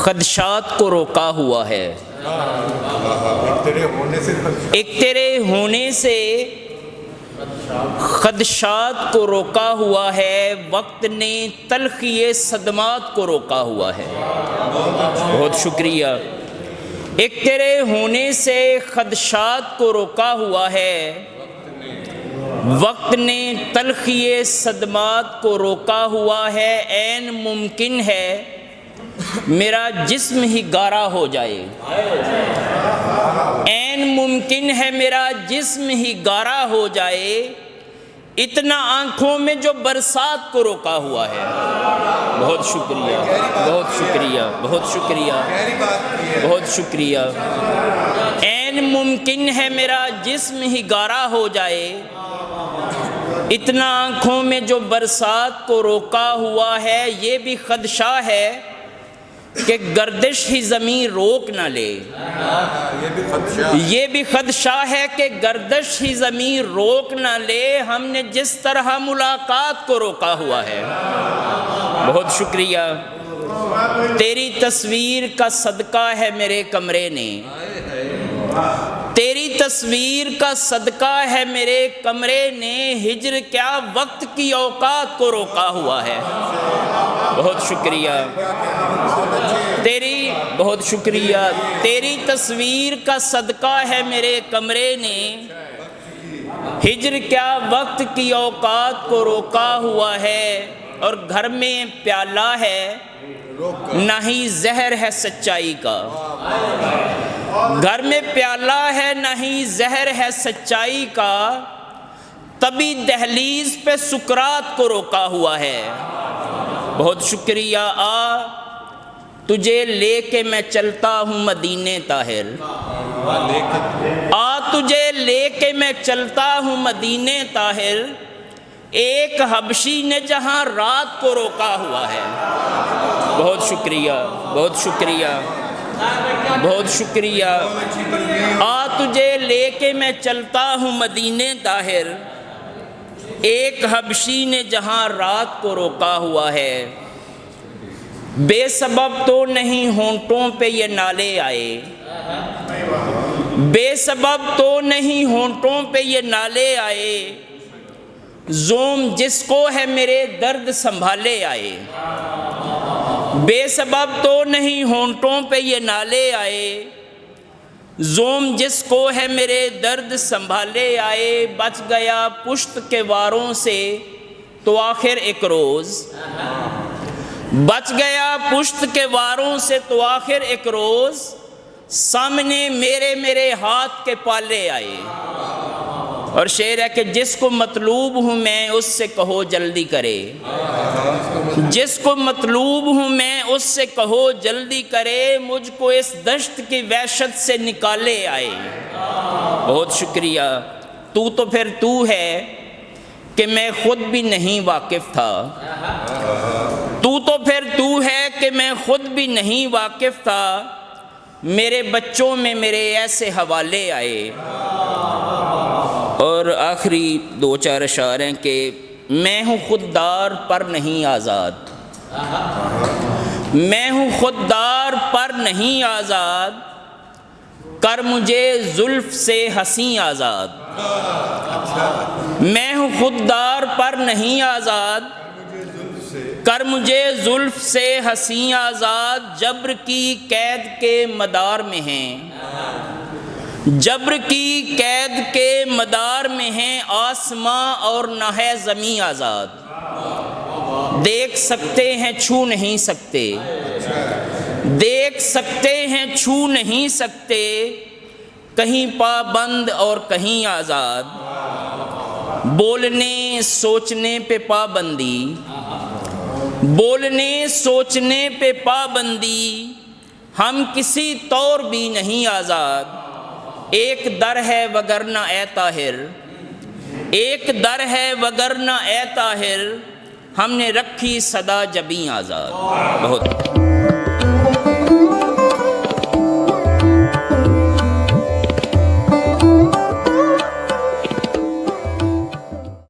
खदशात को रोका हुआ है। एक तेरे होने से खदशात को रोका हुआ है, वक्त ने तलखी सदमात को रोका हुआ है। बहुत शुक्रिया। एक तेरे होने से खदशात को रोका हुआ है, वक्त ने तलखी सदमात को रोका हुआ है। ऐन मुमकिन है मेरा जिस्म ही गारा हो जाए, ऐन मुमकिन है मेरा जिस्म ही गारा हो जाए। इतना आँखों में जो बरसात को रोका हुआ है। बहुत शुक्रिया, बहुत शुक्रिया, बहुत शुक्रिया, बहुत शुक्रिया। ऐन मुमकिन है मेरा जिस्म ही गारा हो जाए, इतना आँखों में जो बरसात को रोका हुआ है। ये भी खदशा है कि गर्दिश ही ज़मीन रोक ना ले, ये भी खदशा है कि गर्दिश ही ज़मीन रोक ना ले। हमने जिस तरह मुलाकात को रोका हुआ है। बहुत शुक्रिया। तेरी तस्वीर का सदका है मेरे कमरे ने, तेरी तस्वीर का सदका है मेरे कमरे ने। हिजर क्या वक्त की औकात को रोका हुआ है। बहुत शुक्रिया तेरी, बहुत शुक्रिया। तेरी तस्वीर का सदका है मेरे कमरे ने, हिजर क्या वक्त की औकात को रोका हुआ है। और घर में प्याला है ना ही जहर है सच्चाई का, घर में प्याला है ना ही जहर है सच्चाई का। तभी दहलीज पे सुकरात को रोका हुआ है। बहुत शुक्रिया। आ तुझे लेके मैं चलता हूँ मदीने ताहिर, आ तुझे लेके मैं चलता हूँ मदीने ताहिर। एक हबशी ने जहाँ रात को रोका हुआ है। बहुत शुक्रिया, बहुत शुक्रिया, बहुत शुक्रिया। आ तुझे लेके मैं चलता हूँ मदीने ताहिर, एक हबशी ने जहाँ रात को रोका हुआ है। बेसबब तो नहीं होंठों पे ये नाले आए, बेसबब तो नहीं होंठों पे ये नाले आए। ज़ोम जिसको है मेरे दर्द संभाले आए, बेसबब तो नहीं होंठों पे ये नाले आए। ज़ोम जिसको है मेरे दर्द संभाले आए। बच गया पुश्त के वारों से तो आखिर एक रोज़, बच गया पुश्त के वारों से तो आखिर एक रोज़। सामने मेरे हाथ के पाले आए। और शेर है कि जिसको मतलूब हूँ मैं उससे कहो जल्दी करे, जिसको मतलूब हूँ मैं उससे कहो जल्दी करे। मुझको इस दश्त की वहशत से निकाले आए। बहुत शुक्रिया। तू तो फिर तू है कि मैं खुद भी नहीं वाकिफ़ था, तू तो फिर तू है कि मैं खुद भी नहीं वाकिफ़ था। मेरे बच्चों में मेरे ऐसे हवाले आए। और आखिरी दो चार अशार हैं कि मैं हूँ खुददार पर नहीं आज़ाद, मैं हूँ खुददार पर नहीं आज़ाद। कर मुझे जुल्फ़ से हंसी आज़ाद, मैं हूँ खुददार पर नहीं आज़ाद। कर मुझे जुल्फ़ से हंसी आज़ाद। जब्र की कैद के मदार में हैं, जब्र की कैद के मदार में हैं। आसमां और न है ज़मीं आज़ाद। देख सकते हैं छू नहीं सकते, देख सकते हैं छू नहीं सकते। कहीं पाबंद और कहीं आज़ाद। बोलने सोचने पे पाबंदी, बोलने सोचने पे पाबंदी। हम किसी तौर भी नहीं आज़ाद। एक दर है वगरना ए ताहिर, एक दर है वगरना ए ताहिर। हमने रखी सदा जबीं आज़ाद। बहुत